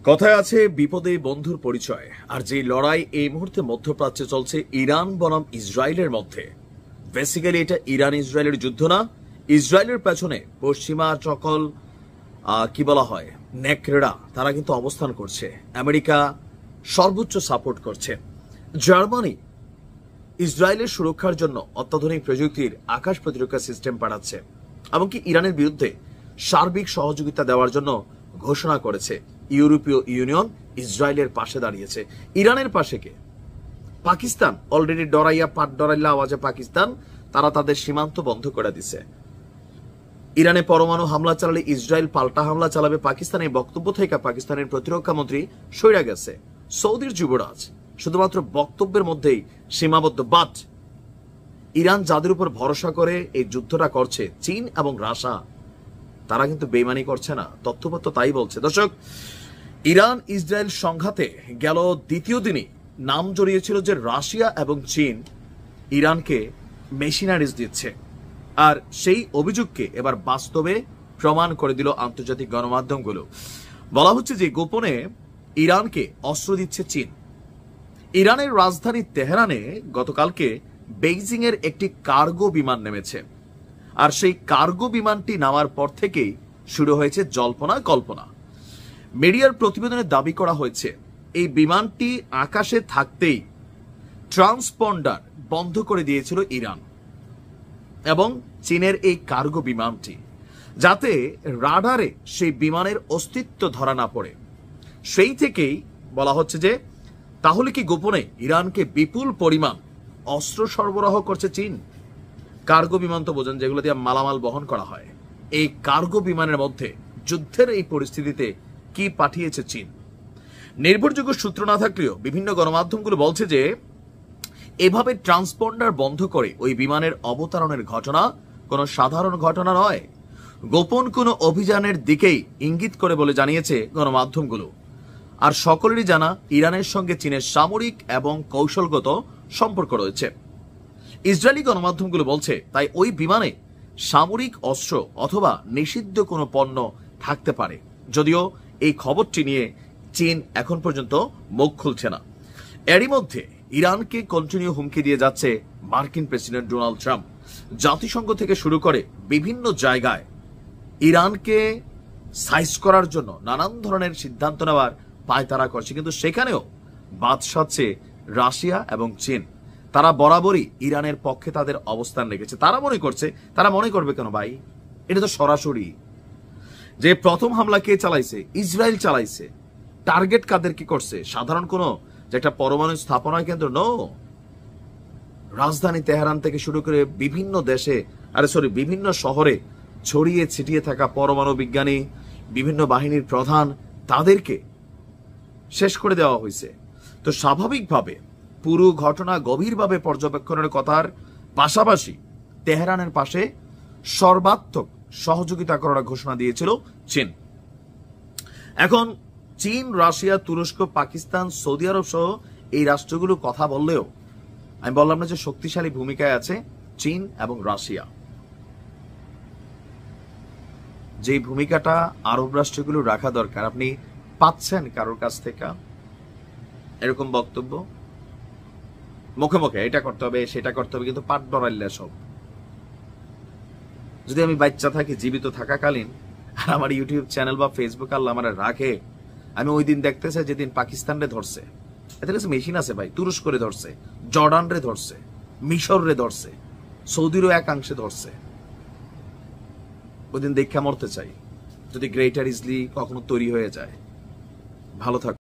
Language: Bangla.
কথায় আছে বিপদে বন্ধুর পরিচয়। আর যে লড়াই এই মুহূর্তে মধ্যপ্রাচ্যে চলছে ইরান বনাম ইসরায়েলের মধ্যে, বেসিক্যালি এটা ইরান ইসরায়েলের যুদ্ধ না। ইসরায়েলের পেছনে পশ্চিমা সকল কি বলা হয় নেকড়েরা, তারা কিন্তু অবস্থান করছে। আমেরিকা সর্বোচ্চ সাপোর্ট করছে। জার্মানি ইসরায়েলের সুরক্ষার জন্য অত্যাধুনিক প্রযুক্তির আকাশ প্রতিরক্ষা সিস্টেম পাঠাচ্ছে, এমনকি ইরানের বিরুদ্ধে সার্বিক সহযোগিতা দেওয়ার জন্য ঘোষণা করেছে। ইউরোপীয় ইউনিয়ন ইসরায়েলের পাশে দাঁড়িয়েছে। ইরানের পাশে কে? পাকিস্তান অলরেডি ডরাইলা আওয়াজে পাকিস্তান তারা তাদের সীমান্ত বন্ধ করে দিছে। ইরানে পরমাণু হামলা চালালে ইসরায়েল পাল্টা হামলা চালাবে পাকিস্তান, এই বক্তব্য থেকে পাকিস্তানের প্রতিরক্ষা মন্ত্রী সইরা গেছে। সৌদির যুবরাজ শুধুমাত্র বক্তব্যের মধ্যেই সীমাবদ্ধ। বাট ইরান যাদের উপর ভরসা করে এই যুদ্ধটা করছে, চীন এবং রাশিয়া, তারা কিন্তু বেইমানি করছে না। তথ্যপত্র তাই বলছে। দর্শক, ইরান ইসরায়েল সংঘাতে গেল দ্বিতীয় দিনই নাম জড়িয়েছিল যে রাশিয়া এবং চীন ইরানকে মেশিনারিজ দিচ্ছে, আর সেই অভিযোগকে এবার বাস্তবে প্রমাণ করে দিল আন্তর্জাতিক গণমাধ্যমগুলো। বলা হচ্ছে যে গোপনে ইরানকে অস্ত্র দিচ্ছে চীন। ইরানের রাজধানী তেহরানে গতকালকে বেইজিং এর একটি কার্গো বিমান নেমেছে, আর সেই কার্গো বিমানটি নামার পর থেকেই শুরু হয়েছে জল্পনা কল্পনা। মিডিয়ার প্রতিবেদনে দাবি করা হয়েছে এই বিমানটি আকাশে থাকতেই ট্রান্সপন্ডার বন্ধ করে দিয়েছিল ইরান এবং চীনের এই কার্গো বিমানটি, যাতে রাডারে সেই বিমানের অস্তিত্ব ধরা না পড়ে। সেই থেকেই বলা হচ্ছে যে তাহলে কি গোপনে ইরানকে বিপুল পরিমাণ অস্ত্র সরবরাহ করছে চীন? কার্গো বিমান তো বোঝেন, যেগুলো দিয়ে মালামাল বহন করা হয়। এই কার্গো বিমানের মধ্যে যুদ্ধের এই পরিস্থিতিতে কি পাঠিয়েছে চীন? নির্ভরযোগ্য সূত্র না থাকলেও বিভিন্ন গণমাধ্যমগুলো বলছে যে এভাবে ট্রান্সপন্ডার বন্ধ করে ওই বিমানের অবতরণের ঘটনা কোনো সাধারণ ঘটনা নয়, গোপন কোনো অভিযানের দিকেই ইঙ্গিত করে বলে জানিয়েছে গণমাধ্যমগুলো। আর সকলেরই জানা ইরানের সঙ্গে চীনের সামরিক এবং কৌশলগত সম্পর্ক রয়েছে। ইসরায়েলি গণমাধ্যমগুলো বলছে তাই ওই বিমানে সামরিক অস্ত্র অথবা নিষিদ্ধ কোনো পণ্য থাকতে পারে, যদিও এই খবরটি নিয়ে চীন এখন পর্যন্ত মুখ খুলছে না। এরই মধ্যে ইরানকে কন্টিনিউ হুমকি দিয়ে যাচ্ছে মার্কিন প্রেসিডেন্ট ডোনাল্ড ট্রাম্প। জাতিসংঘ থেকে শুরু করে বিভিন্ন জায়গায় ইরানকে সাইজ করার জন্য নানান ধরনের সিদ্ধান্ত নেওয়ার পায়তারা করছে, কিন্তু সেখানেও বাদ সাধছে রাশিয়া এবং চীন। তারা বরাবরই ইরানের পক্ষে তাদের অবস্থান রেখেছে। তারা মনে করবে কেন ভাই? এটা তো সরাসরি যে প্রথম হামলা কে চালাইছে? ইসরায়েল চালাইছে। টার্গেট কাদের কি করছে? সাধারণ কোন যে একটা পরমাণু স্থাপনা কেন্দ্র নো। রাজধানী তেহরান থেকে শুরু করে বিভিন্ন দেশে বিভিন্ন শহরে ছড়িয়ে ছিটিয়ে থাকা পরমাণু বিজ্ঞানী, বিভিন্ন বাহিনীর প্রধান, তাদেরকে শেষ করে দেওয়া হয়েছে। তো স্বাভাবিকভাবে পুরো ঘটনা গভীরভাবে পর্যবেক্ষণের কথার পাশাপাশি তেহরানের পাশে সর্বাত্মক সহযোগিতা করার ঘোষণা দিয়েছিল চীন। এখন চীন, রাশিয়া, তুরস্ক, পাকিস্তান, সৌদি আরব সহ এই রাষ্ট্রগুলো কথা বললেও আমি বললাম না যে শক্তিশালী ভূমিকায় আছে চীন এবং রাশিয়া। যে ভূমিকাটা আরব রাষ্ট্রগুলো রাখা দরকার, আপনি পাচ্ছেন কারোর কাছ থেকে এরকম বক্তব্য? মুখে মুখে এটা করতে হবে সেটা করতে হবে, কিন্তু পাট ডরাইলে সব। যদি আমি বাচ্চা থাকি, জীবিত থাকাকালীন, আর আমার ইউটিউব চ্যানেল বা ফেসবুক আল্লাহ আমার রাখে, আমি ওই দিন দেখতে চাই যেদিন পাকিস্তান রে ধরছে, এদের কাছে মেশিন আছে ভাই, তুরস্ক রে ধরছে, জর্ডান রে ধরছে, মিশর রে ধরছে, সৌদিরও একাংশে ধরছে। ওই দিন দেখা মরতে চাই, যদি গ্রেটার ইজলি কখনো তৈরি হয়ে যায়। ভালো থাক।